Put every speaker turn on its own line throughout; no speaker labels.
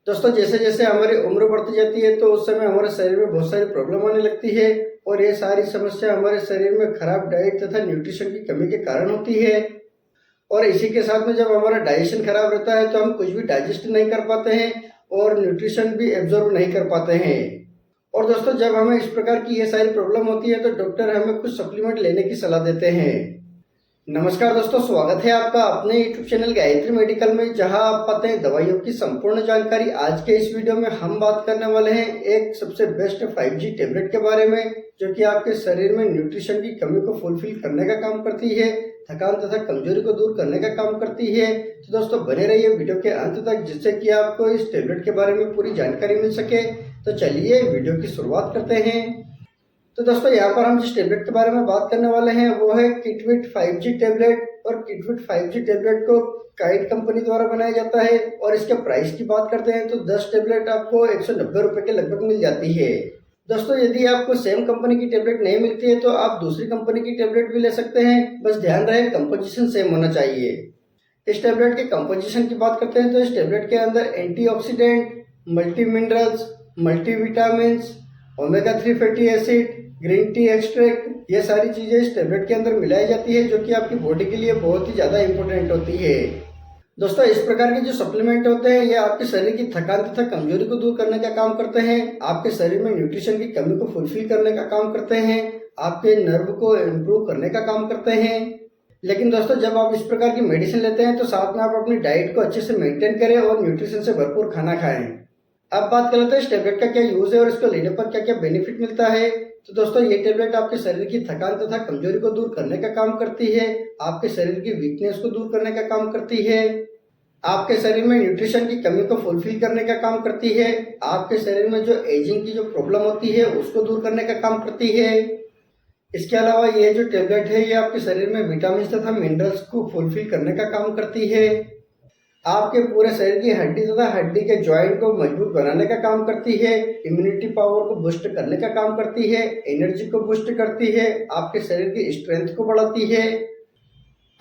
दोस्तों जैसे जैसे हमारी उम्र बढ़ती जाती है तो उस समय हमारे शरीर में बहुत सारी प्रॉब्लम आने लगती है और ये सारी समस्या हमारे शरीर में खराब डाइट तथा न्यूट्रिशन की कमी के कारण होती है। और इसी के साथ में जब हमारा डाइजेशन खराब रहता है तो हम कुछ भी डाइजेस्ट नहीं कर पाते हैं और न्यूट्रिशन भी एब्जॉर्ब नहीं कर पाते हैं। और दोस्तों जब हमें इस प्रकार की ये सारी प्रॉब्लम होती है तो डॉक्टर हमें कुछ सप्लीमेंट लेने की सलाह देते हैं। नमस्कार दोस्तों, स्वागत है आपका अपने YouTube चैनल गायत्री मेडिकल में, जहां आप पाते हैं दवाइयों की संपूर्ण जानकारी। आज के इस वीडियो में हम बात करने वाले हैं एक सबसे बेस्ट 5G टैबलेट के बारे में, जो कि आपके शरीर में न्यूट्रिशन की कमी को फुलफिल करने का काम करती है, थकान तथा कमजोरी को दूर करने का काम करती है। तो दोस्तों बने रहिए वीडियो के अंत तक, जिससे कि आपको इस टैबलेट के बारे में पूरी जानकारी मिल सके। तो चलिए वीडियो की शुरुआत करते हैं। तो दोस्तों यहाँ पर हम जिस टैबलेट के बारे में बात करने वाले हैं वो है किटविट 5G टैबलेट। और किटविट 5G टैबलेट को काइट कंपनी द्वारा बनाया जाता है। और इसके प्राइस की बात करते हैं तो 10 टैबलेट आपको 190 रुपये के लगभग मिल जाती है। दोस्तों यदि आपको सेम कंपनी की टैबलेट नहीं मिलती है तो आप दूसरी कंपनी की टैबलेट भी ले सकते हैं, बस ध्यान रहे कंपोजिशन सेम होना चाहिए। इस टैबलेट के कंपोजिशन की बात करते हैं तो इस टैबलेट के अंदर antioxidant, multi minerals, multivitamin, omega 3 fatty acid, green tea extract, ये सारी चीजें इस टैबलेट के अंदर मिलाई जाती है, जो कि आपकी बॉडी के लिए बहुत ही ज्यादा इंपॉर्टेंट होती है। दोस्तों इस प्रकार के जो सप्लीमेंट होते हैं ये आपके शरीर की थकान तथा कमजोरी को दूर करने का काम करते हैं, आपके शरीर में न्यूट्रिशन की कमी को फुलफिल करने का काम करते हैं, आपके नर्व को इम्प्रूव करने का काम करते हैं। लेकिन दोस्तों जब आप इस प्रकार की मेडिसिन लेते हैं तो साथ में आप अपनी डाइट को अच्छे से मेंटेन करें और न्यूट्रिशन से भरपूर खाना खाएं। अब बात कर लेते हैं इस टैबलेट का क्या यूज है और इसको लेने पर क्या क्या बेनिफिट मिलता है। तो दोस्तों ये टैबलेट आपके शरीर की थकान तथा कमजोरी को दूर करने का काम करती है, आपके शरीर की वीकनेस को दूर करने का काम करती है, आपके शरीर में न्यूट्रिशन की कमी को फुलफिल करने का काम करती है, आपके शरीर में जो एजिंग की जो प्रॉब्लम होती है उसको दूर करने का काम करती है। इसके अलावा ये जो टैबलेट है ये आपके शरीर में विटामिन तथा मिनरल्स को फुलफिल करने का काम करती है, आपके पूरे शरीर की हड्डी तथा हड्डी के जॉइंट को मजबूत बनाने का काम करती है, इम्यूनिटी पावर को बूस्ट करने का काम करती है, एनर्जी को बूस्ट करती है, आपके शरीर की स्ट्रेंथ को बढ़ाती है,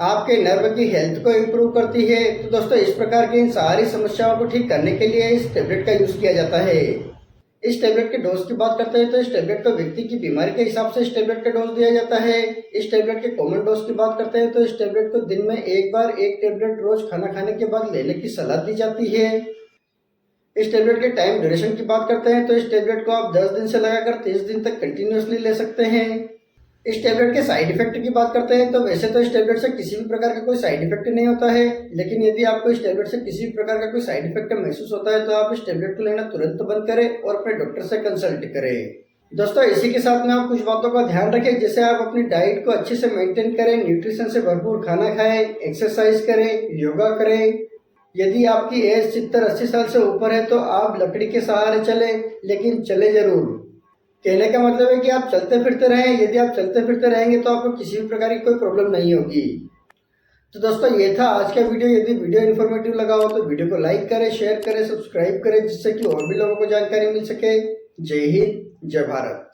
आपके नर्व की हेल्थ को इम्प्रूव करती है। तो दोस्तों इस प्रकार की इन सारी समस्याओं को ठीक करने के लिए इस टैबलेट का यूज किया जाता है। इस टैबलेट के डोज की बात करते हैं तो इस टैबलेट को व्यक्ति की बीमारी के हिसाब से इस टैबलेट का डोज दिया जाता है। इस टैबलेट के कॉमन डोज की बात करते हैं तो इस टैबलेट को दिन में एक बार एक टैबलेट रोज खाना खाने के बाद लेने की सलाह दी जाती है। इस टैबलेट के टाइम ड्यूरेशन की बात करते हैं तो इस टैबलेट को आप 10 दिन से लगाकर 30 दिन तक कंटिन्यूसली ले सकते हैं। इस टैबलेट के साइड इफेक्ट की बात करते हैं तो वैसे तो इस टैबलेट से किसी भी प्रकार का कोई साइड इफेक्ट नहीं होता है, लेकिन यदि आपको इस टैबलेट से किसी भी प्रकार का कोई साइड इफेक्ट महसूस होता है तो आप इस टैबलेट को लेना तुरंत बंद करें और अपने डॉक्टर से कंसल्ट करें। दोस्तों इसी के साथ में आप कुछ बातों का ध्यान रखें, जैसे आप अपनी डाइट को अच्छे से मेंटेन करें, न्यूट्रिशन से भरपूर खाना खाएं, एक्सरसाइज करें, योगा करें। यदि आपकी एज 70-80 साल से ऊपर है तो आप लकड़ी के सहारे चलें, लेकिन चले जरूर। कहने का मतलब है कि आप चलते फिरते रहें। यदि आप चलते फिरते रहेंगे तो आपको किसी भी प्रकार की कोई प्रॉब्लम नहीं होगी। तो दोस्तों ये था आज का वीडियो। यदि वीडियो इन्फॉर्मेटिव लगा हो तो वीडियो को लाइक करें, शेयर करें, सब्सक्राइब करें, जिससे कि और भी लोगों को जानकारी मिल सके। जय हिंद, जय भारत।